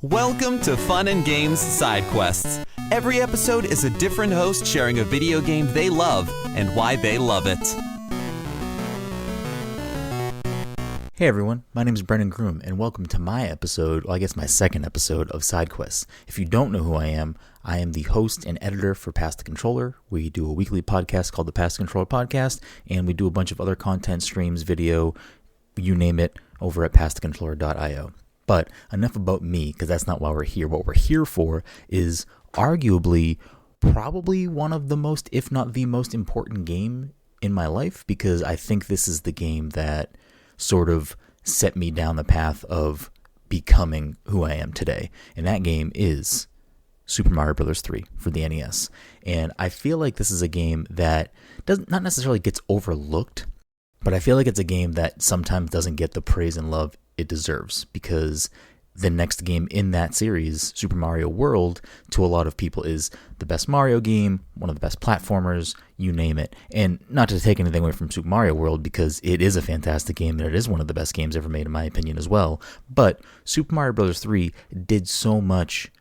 Welcome to Fun and Games Side Quests. Every episode is a different host sharing a video game they love and why they love it. Hey everyone, my name is Brenden Groom, and welcome to my episode, well I guess my second episode of Side Quests. If you don't know who I am the host and editor for Pass the Controller. We do a weekly podcast called the Pass the Controller Podcast, and we do a bunch of other content, streams, video, you name it, over at passthecontroller.io. But enough about me, because that's not why we're here. What we're here for is arguably probably one of the most, if not the most important game in my life, because I think this is the game that sort of set me down the path of becoming who I am today. And that game is Super Mario Bros. 3 for the NES. And I feel like this is a game that not necessarily gets overlooked, but I feel like it's a game that sometimes doesn't get the praise and love it deserves, because the next game in that series, Super Mario World, to a lot of people is the best Mario game, one of the best platformers, you name it. And not to take anything away from Super Mario World, because it is a fantastic game and it is one of the best games ever made in my opinion as well. But Super Mario Bros. 3 did so much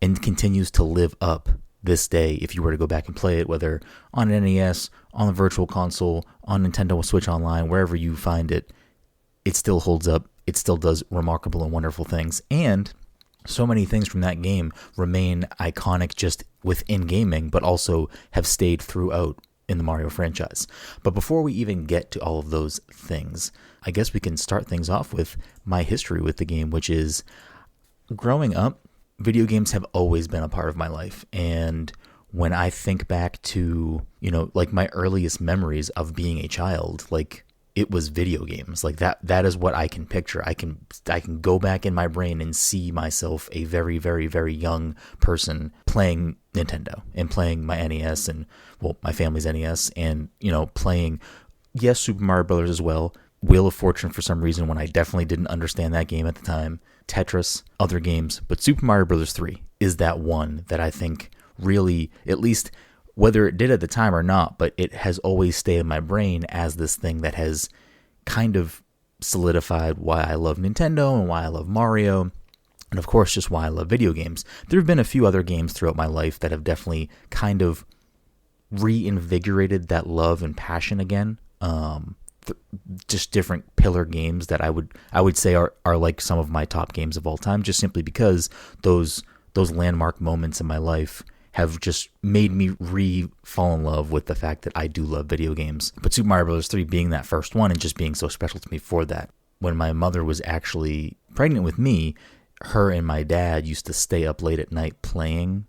and continues to live up this day if you were to go back and play it, whether on an NES, on the Virtual Console, on Nintendo Switch Online, wherever you find it, it still holds up. It still does remarkable and wonderful things. And so many things from that game remain iconic just within gaming, but also have stayed throughout in the Mario franchise. But before we even get to all of those things, I guess we can start things off with my history with the game, which is growing up, video games have always been a part of my life. And when I think back to, like my earliest memories of being a child, like it was video games. Like that is what I can picture. I can go back in my brain and see myself a very, very, very young person playing Nintendo and playing my NES and, well, my family's NES and, playing, yes, Super Mario Brothers as well. Wheel of Fortune for some reason when I definitely didn't understand that game at the time. Tetris, other games. But Super Mario Bros. 3 is that one that I think really, at least whether it did at the time or not, but it has always stayed in my brain as this thing that has kind of solidified why I love Nintendo and why I love Mario, and of course just why I love video games. There have been a few other games throughout my life that have definitely kind of reinvigorated that love and passion again. Just different pillar games that I would say are like some of my top games of all time, just simply because those landmark moments in my life have just made me fall in love with the fact that I do love video games. But Super Mario Bros. 3 being that first one and just being so special to me for that. When my mother was actually pregnant with me, her and my dad used to stay up late at night playing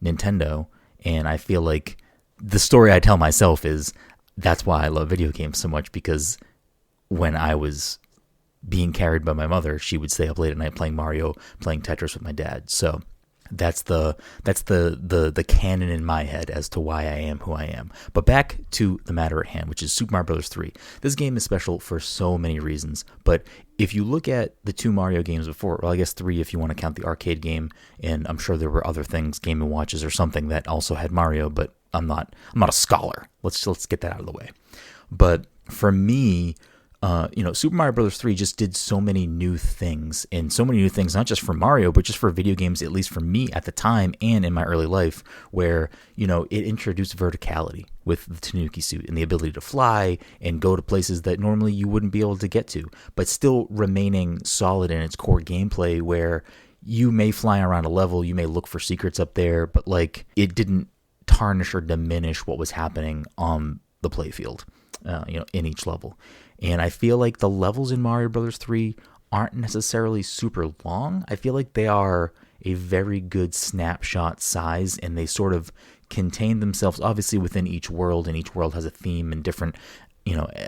Nintendo. And I feel like the story I tell myself is that's why I love video games so much, because when I was being carried by my mother, she would stay up late at night playing Mario, playing Tetris with my dad. So that's the canon in my head as to why I am who I am. But back to the matter at hand, which is Super Mario Bros. 3. This game is special for so many reasons. But if you look at the two Mario games before, well, I guess 3 if you want to count the arcade game, and I'm sure there were other things, Game & Watches or something that also had Mario, but I'm not a scholar. Let's get that out of the way. But for me, Super Mario Bros. 3 just did so many new things, and so many new things, not just for Mario, but just for video games, at least for me at the time and in my early life, where, it introduced verticality with the Tanuki Suit and the ability to fly and go to places that normally you wouldn't be able to get to, but still remaining solid in its core gameplay, where you may fly around a level, you may look for secrets up there, but like it didn't tarnish or diminish what was happening on the playfield, in each level. And I feel like the levels in Mario Bros. 3 aren't necessarily super long. I feel like they are a very good snapshot size, and they sort of contain themselves obviously within each world, and each world has a theme and different,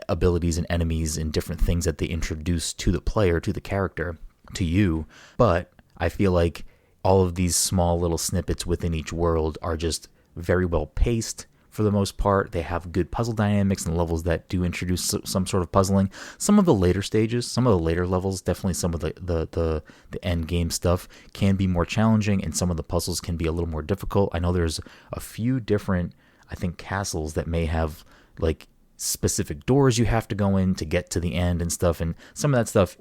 abilities and enemies and different things that they introduce to the player, to the character, to you. But I feel like all of these small little snippets within each world are just very well paced. For the most part, they have good puzzle dynamics and levels that do introduce some sort of puzzling. Some of the later stages, some of the later levels, definitely some of the end game stuff can be more challenging, and some of the puzzles can be a little more difficult. I know there's a few different, I think, castles that may have like specific doors you have to go in to get to the end and stuff, and some of that stuff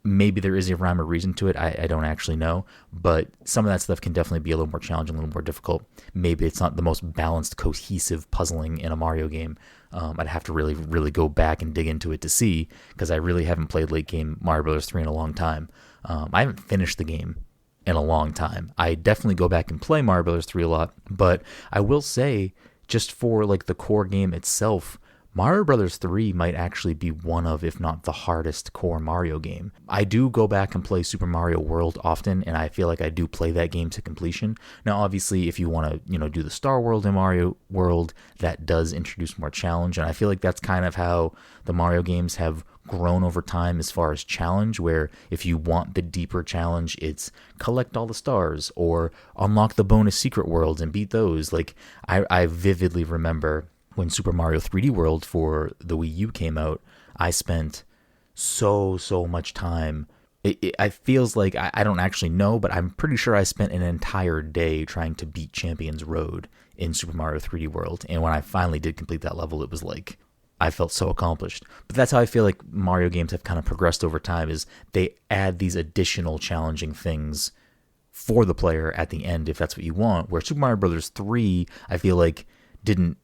Maybe there is a rhyme or reason to it. I don't actually know. But some of that stuff can definitely be a little more challenging, a little more difficult. Maybe it's not the most balanced, cohesive puzzling in a Mario game. I'd have to really, really go back and dig into it to see, because I really haven't played late game Mario Bros. 3 in a long time. I haven't finished the game in a long time. I definitely go back and play Mario Bros. 3 a lot, but I will say, just for like the core game itself, Mario Bros. 3 might actually be one of, if not the hardest core Mario game. I do go back and play Super Mario World often, and I feel like I do play that game to completion. Now, obviously, if you want to, do the Star World in Mario World, that does introduce more challenge, and I feel like that's kind of how the Mario games have grown over time as far as challenge, where if you want the deeper challenge, it's collect all the stars or unlock the bonus secret worlds and beat those. Like, I vividly remember when Super Mario 3D World for the Wii U came out, I spent so much time. It feels like, I don't actually know, but I'm pretty sure I spent an entire day trying to beat Champion's Road in Super Mario 3D World. And when I finally did complete that level, it was like, I felt so accomplished. But that's how I feel like Mario games have kind of progressed over time, is they add these additional challenging things for the player at the end, if that's what you want. Where Super Mario Bros. 3, I feel like, didn't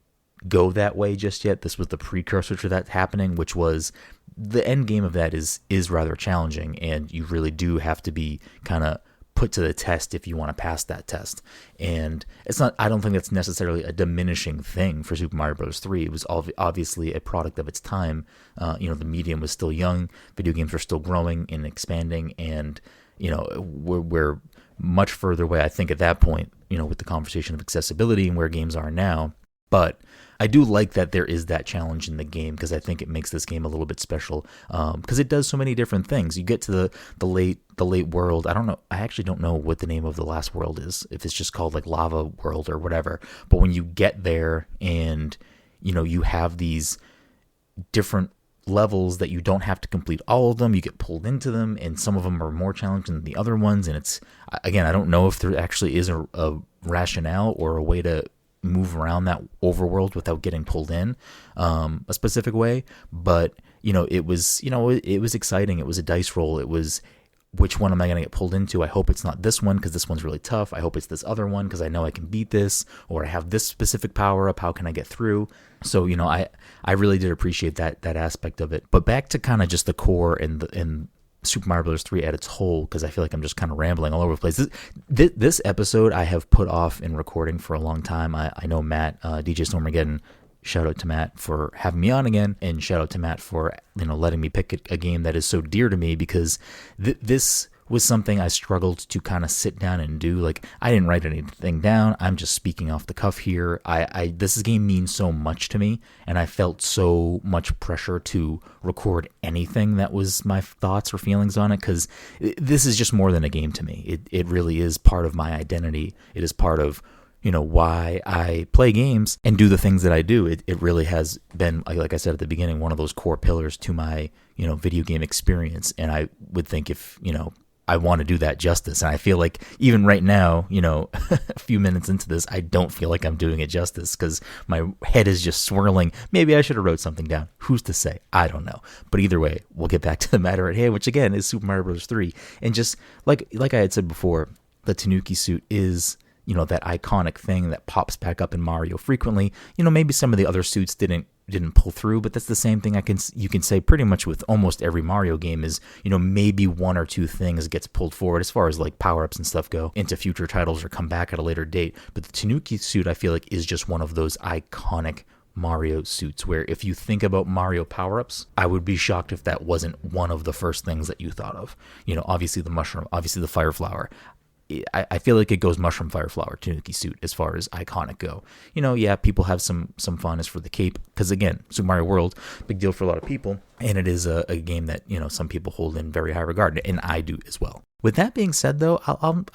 go that way just yet. This was the precursor to that happening, which was the end game of that is rather challenging, and you really do have to be kind of put to the test if you want to pass that test. And it's not, I don't think that's necessarily a diminishing thing for Super Mario Bros. 3. It was obviously a product of its time. The medium was still young, video games were still growing and expanding, and we're much further away, I think, at that point, with the conversation of accessibility and where games are now. But I do like that there is that challenge in the game, because I think it makes this game a little bit special, because it does so many different things. You get to the late world. I don't know. I actually don't know what the name of the last world is, if it's just called like Lava World or whatever. But when you get there and, you have these different levels that you don't have to complete all of them, you get pulled into them, and some of them are more challenging than the other ones. And it's, again, I don't know if there actually is a rationale or a way to move around that overworld without getting pulled in a specific way, but it was exciting. It was a dice roll. It was, which one am I going to get pulled into? I hope it's not this one, because this one's really tough. I hope it's this other one, because I know I can beat this, or I have this specific power up. How can I get through? So I really did appreciate that aspect of it. But back to kind of just the core and Super Mario Bros. 3 at its whole, because I feel like I'm just kind of rambling all over the place. This episode I have put off in recording for a long time. I know Matt, DJ Stormageddon, shout out to Matt for having me on again, and shout out to Matt for letting me pick a game that is so dear to me, because this was something I struggled to kind of sit down and do. Like, I didn't write anything down. I'm just speaking off the cuff here. This game means so much to me, and I felt so much pressure to record anything that was my thoughts or feelings on it, because this is just more than a game to me. It really is part of my identity. It is part of why I play games and do the things that I do. It really has been, like I said at the beginning, one of those core pillars to my video game experience. And I would think if I want to do that justice. And I feel like even right now, a few minutes into this, I don't feel like I'm doing it justice, because my head is just swirling. Maybe I should have wrote something down. Who's to say? I don't know. But either way, we'll get back to the matter at hand, which again is Super Mario Bros. 3. And just like I had said before, the Tanuki Suit is, that iconic thing that pops back up in Mario frequently. Maybe some of the other suits didn't pull through, but that's the same thing you can say pretty much with almost every Mario game is, maybe one or two things gets pulled forward as far as like power-ups and stuff go into future titles or come back at a later date. But the Tanuki Suit, I feel like, is just one of those iconic Mario suits where if you think about Mario power-ups, I would be shocked if that wasn't one of the first things that you thought of. Obviously the mushroom, obviously the fire flower. I feel like it goes mushroom, fire flower, Tanuki Suit as far as iconic go. Yeah, people have some fondness for the cape, because again, Super Mario World, big deal for a lot of people, and it is a game that some people hold in very high regard, and I do as well. With that being said, though,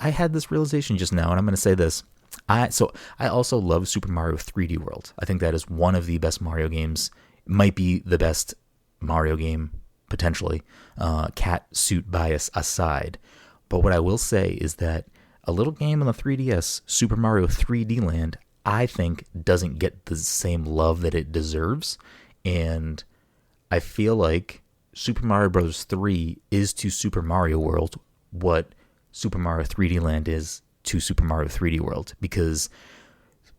I had this realization just now, and I'm going to say this. I also love Super Mario 3D World. I think that is one of the best Mario games. Might be the best Mario game potentially. Cat suit bias aside. But what I will say is that a little game on the 3DS, Super Mario 3D Land, I think doesn't get the same love that it deserves. And I feel like Super Mario Bros. 3 is to Super Mario World what Super Mario 3D Land is to Super Mario 3D World, because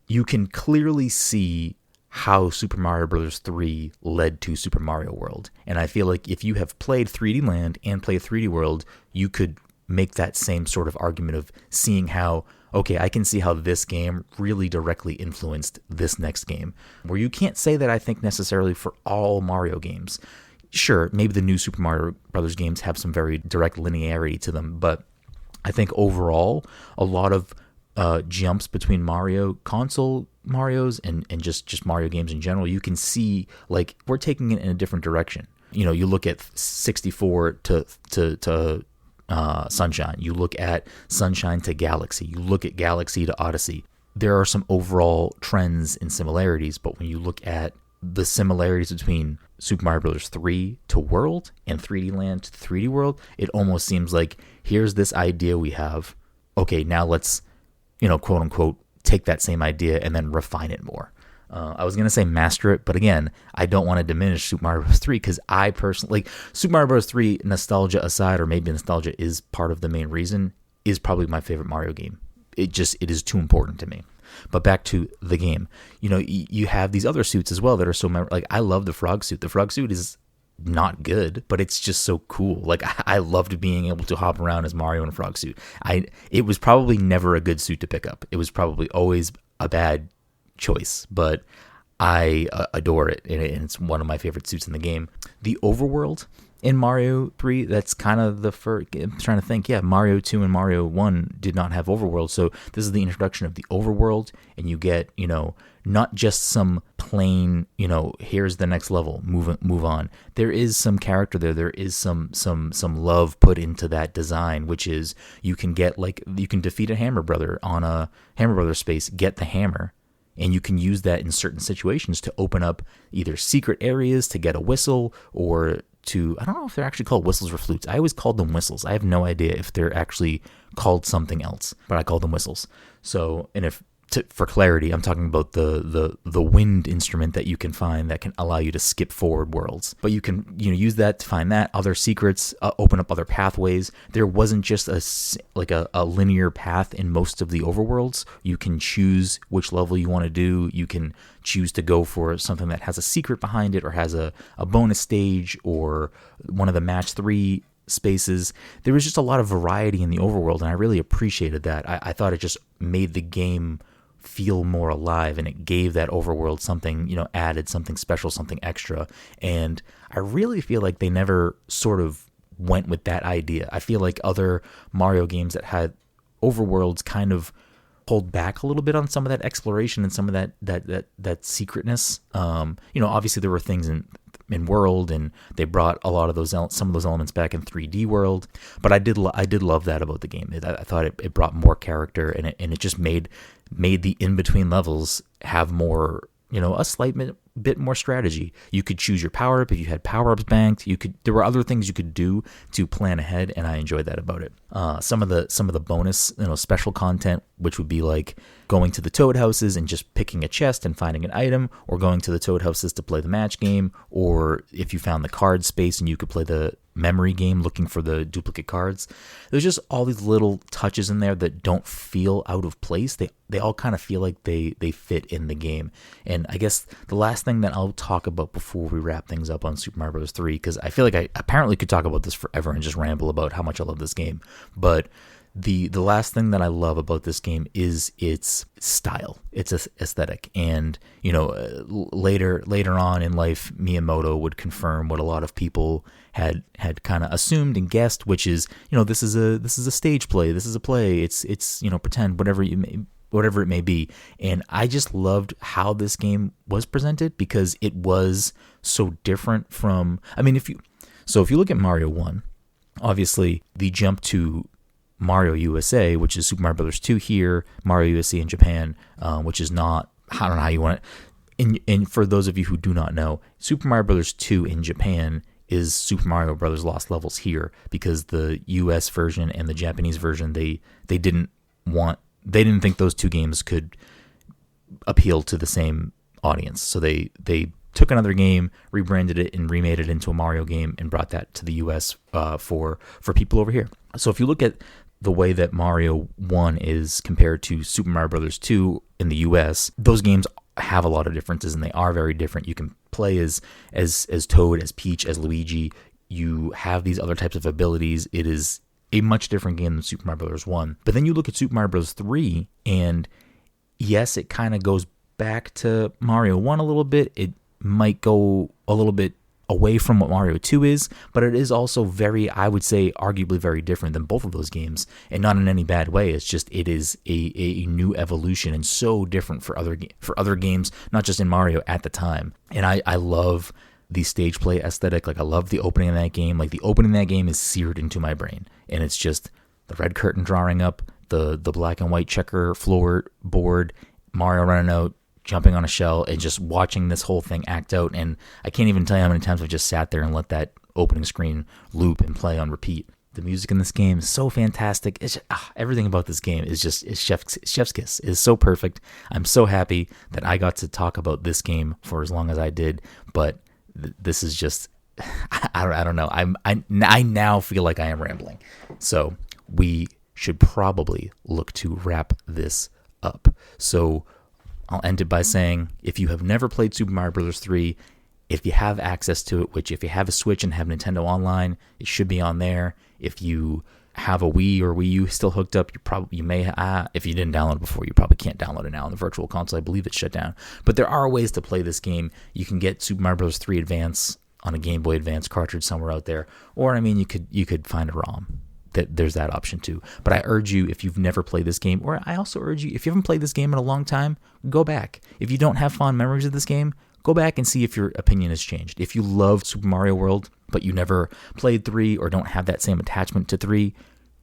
you can clearly see how Super Mario Bros. 3 led to Super Mario World. And I feel like if you have played 3D Land and played 3D World, you could make that same sort of argument of seeing how, okay, I can see how this game really directly influenced this next game. Where you can't say that, I think, necessarily for all Mario games. Sure, maybe the new Super Mario Brothers games have some very direct linearity to them, but I think overall, a lot of jumps between Mario console Marios and just Mario games in general, you can see like we're taking it in a different direction. You know, you look at 64 to Sunshine, you look at Sunshine to Galaxy, you look at Galaxy to Odyssey. There are some overall trends and similarities, but when you look at the similarities between Super Mario Bros. 3 to World and 3D Land to 3D World, it almost seems like here's this idea we have. Okay, now let's, quote unquote, take that same idea and then refine it more. I was going to say master it, but again, I don't want to diminish Super Mario Bros. 3 because I personally, Super Mario Bros. 3, nostalgia aside, or maybe nostalgia is part of the main reason, is probably my favorite Mario game. It is too important to me. But back to the game, you have these other suits as well that are so like I love the frog suit. The frog suit is not good, but it's just so cool. Like I loved being able to hop around as Mario in a frog suit. It was probably never a good suit to pick up. It was probably always a bad choice, but I adore it, and it's one of my favorite suits in the game. The Overworld in Mario 3, that's kind of the first. I'm trying to think. Yeah, Mario 2 and Mario 1 did not have Overworld, so this is the introduction of the Overworld, and you get, not just some plain, here's the next level, move on. There is some character there. There is some love put into that design, which is you can defeat a Hammer Brother on a Hammer Brother space, get the hammer, and you can use that in certain situations to open up either secret areas to get a whistle or I don't know if they're actually called whistles or flutes. I always called them whistles. I have no idea if they're actually called something else, but I call them whistles. So, and for clarity, I'm talking about the wind instrument that you can find that can allow you to skip forward worlds. But you can use that to find that other secrets, open up other pathways. There wasn't just a linear path in most of the overworlds. You can choose which level you want to do. You can choose to go for something that has a secret behind it, or has a bonus stage, or one of the match 3 spaces. There was just a lot of variety in the overworld, and I really appreciated that. I thought it just made the game feel more alive, and it gave that overworld something, added something special, something extra. And I really feel like they never sort of went with that idea. I feel like other Mario games that had overworlds kind of pulled back a little bit on some of that exploration and some of that secretness. Obviously there were things in World, and they brought a lot of some of those elements back in 3D World. But I did love that about the game. I thought it brought more character, and it just made the in between levels have more, a slight bit more strategy. You could choose your power up if you had power ups banked. There were other things you could do to plan ahead, and I enjoyed that about it. Some of the bonus, special content, which would be like going to the Toad houses and just picking a chest and finding an item, or going to the Toad houses to play the match game, or if you found the card space and you could play the memory game looking for the duplicate cards. There's just all these little touches in there that don't feel out of place. They all kind of feel like they fit in the game. And I guess the last thing that I'll talk about before we wrap things up on Super Mario Bros. 3, because I feel like I apparently could talk about this forever and just ramble about how much I love this game, but the last thing that I love about this game is its style, its aesthetic. And later on in life, Miyamoto would confirm what a lot of people had kind of assumed and guessed, which is this is a stage play, this is a play, it's pretend, whatever it may be. And I just loved how this game was presented, because it was so different from, if you look at Mario 1, obviously the jump to Mario USA, which is Super Mario Bros. 2 here, Mario USA in Japan, which is not, I don't know how you want it. And for those of you who do not know, Super Mario Bros. 2 in Japan is Super Mario Bros. Lost Levels here, because the US version and the Japanese version, they didn't think those two games could appeal to the same audience. So they took another game, rebranded it, and remade it into a Mario game and brought that to the US for people over here. So if you look at the way that Mario 1 is compared to Super Mario Bros. 2 in the US, those games have a lot of differences, and they are very different. You can play as Toad, as Peach, as Luigi. You have these other types of abilities. It is a much different game than Super Mario Bros. 1. But then you look at Super Mario Bros. 3, and yes, it kind of goes back to Mario 1 a little bit. It might go a little bit away from what Mario 2 is, but it is also very, I would say, arguably very different than both of those games, and not in any bad way. It's just, it is a new evolution and so different for other games, not just in Mario at the time. And I love the stage play aesthetic. Like, I love the opening of that game. Like, the opening of that game is seared into my brain, and it's just the red curtain drawing up, the black and white checker floor board, Mario running out, jumping on a shell, and just watching this whole thing act out. And I can't even tell you how many times I've just sat there and let that opening screen loop and play on repeat. The music in this game is so fantastic. It's just, everything about this game is chef's kiss. It is so perfect. I'm so happy that I got to talk about this game for as long as I did. But this is just, I don't know. I now feel like I am rambling. So we should probably look to wrap this up. So I'll end it by saying, if you have never played Super Mario Bros. 3, if you have access to it, which if you have a Switch and have Nintendo Online, it should be on there. If you have a Wii or Wii U still hooked up, you may, if you didn't download it before, you probably can't download it now on the Virtual Console. I believe it's shut down. But there are ways to play this game. You can get Super Mario Bros. 3 Advance on a Game Boy Advance cartridge somewhere out there. Or, I mean, you could find a ROM. There's that option too. But I urge you, if you've never played this game, or I also urge you, if you haven't played this game in a long time, go back. If you don't have fond memories of this game, go back and see if your opinion has changed. If you love Super Mario World, but you never played 3 or don't have that same attachment to 3,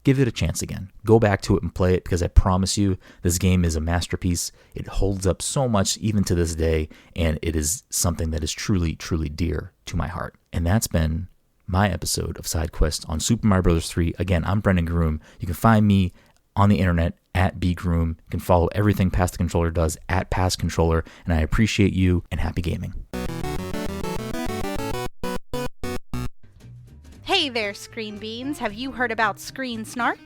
give it a chance again. Go back to it and play it, because I promise you, this game is a masterpiece. It holds up so much even to this day, and it is something that is truly, truly dear to my heart. And that's been my episode of Side Quest on Super Mario Bros. 3. Again, I'm Brenden Groom. You can find me on the internet at bgroom. You can follow everything Pass the Controller does at Pass Controller, and I appreciate you, and happy gaming. Hey there, Screen Beans. Have you heard about Screen Snark?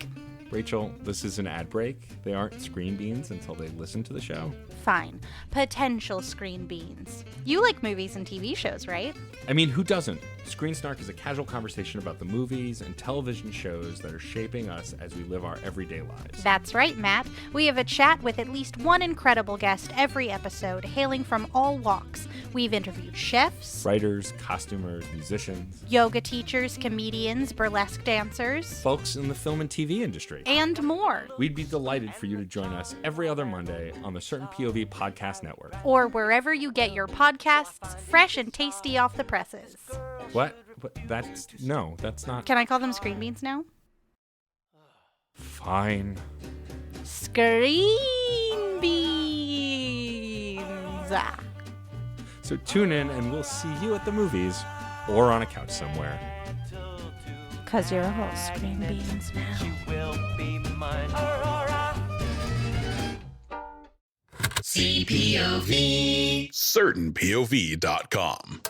Rachel, this is an ad break. They aren't Screen Beans until they listen to the show. Fine. Potential Screen Beans. You like movies and TV shows, right? I mean, who doesn't? Screen Snark is a casual conversation about the movies and television shows that are shaping us as we live our everyday lives. That's right, Matt. We have a chat with at least one incredible guest every episode, hailing from all walks. We've interviewed chefs, writers, costumers, musicians, yoga teachers, comedians, burlesque dancers, folks in the film and TV industry, and more. We'd be delighted for you to join us every other Monday on the Certain POV Podcast Network. Or wherever you get your podcasts, fresh and tasty off the presses. What? That's not... Can I call them Screen Beans now? Fine. Screen Beans! So tune in and we'll see you at the movies or on a couch somewhere. 'Cause you're all Screen Beans now. She will be mine. CPOV. CertainPOV.com.